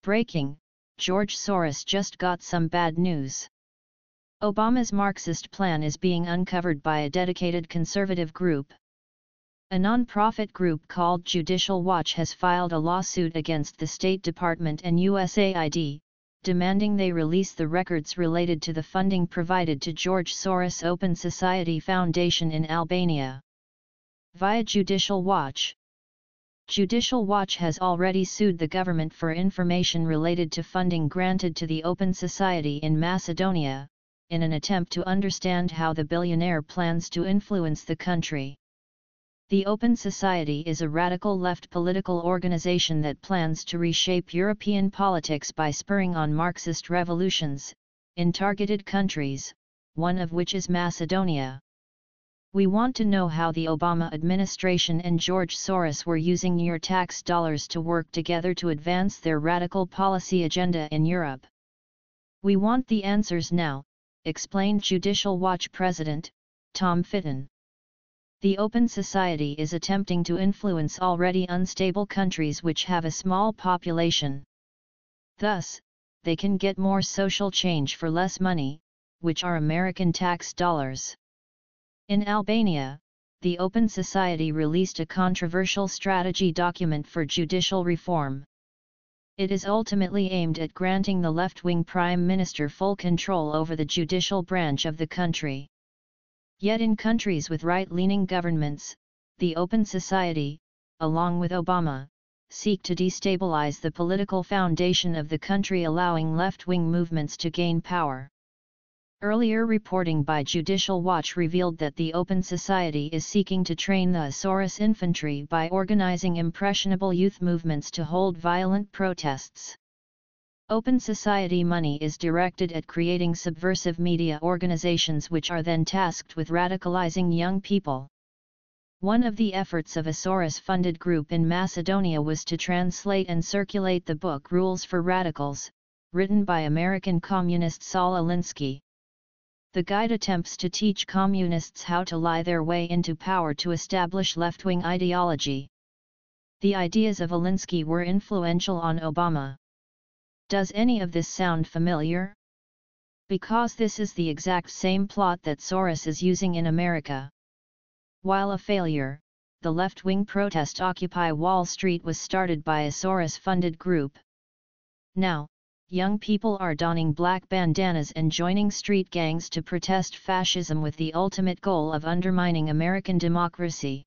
Breaking, George Soros just got some bad news. Obama's Marxist plan is being uncovered by a dedicated conservative group. A non-profit group called Judicial Watch has filed a lawsuit against the State Department and USAID, demanding they release the records related to the funding provided to George Soros' Open Society Foundation in Albania. Via Judicial Watch. Judicial Watch has already sued the government for information related to funding granted to the Open Society in Macedonia, in an attempt to understand how the billionaire plans to influence the country. The Open Society is a radical left political organization that plans to reshape European politics by spurring on Marxist revolutions, in targeted countries, one of which is Macedonia. We want to know how the Obama administration and George Soros were using your tax dollars to work together to advance their radical policy agenda in Europe. We want the answers now, explained Judicial Watch President, Fitton. The Open Society is attempting to influence already unstable countries which have a small population. Thus, they can get more social change for less money, which are American tax dollars. In Albania, the Open Society released a controversial strategy document for judicial reform. It is ultimately aimed at granting the left-wing prime minister full control over the judicial branch of the country. Yet in countries with right-leaning governments, the Open Society, along with Obama, seek to destabilize the political foundation of the country, allowing left-wing movements to gain power. Earlier reporting by Judicial Watch revealed that the Open Society is seeking to train the Soros infantry by organizing impressionable youth movements to hold violent protests. Open Society money is directed at creating subversive media organizations which are then tasked with radicalizing young people. One of the efforts of a Soros-funded group in Macedonia was to translate and circulate the book Rules for Radicals, written by American communist Saul Alinsky. The guide attempts to teach communists how to lie their way into power to establish left-wing ideology. The ideas of Alinsky were influential on Obama. Does any of this sound familiar? Because this is the exact same plot that Soros is using in America. While a failure, the left-wing protest Occupy Wall Street was started by a Soros-funded group. Now, young people are donning black bandanas and joining street gangs to protest fascism with the ultimate goal of undermining American democracy.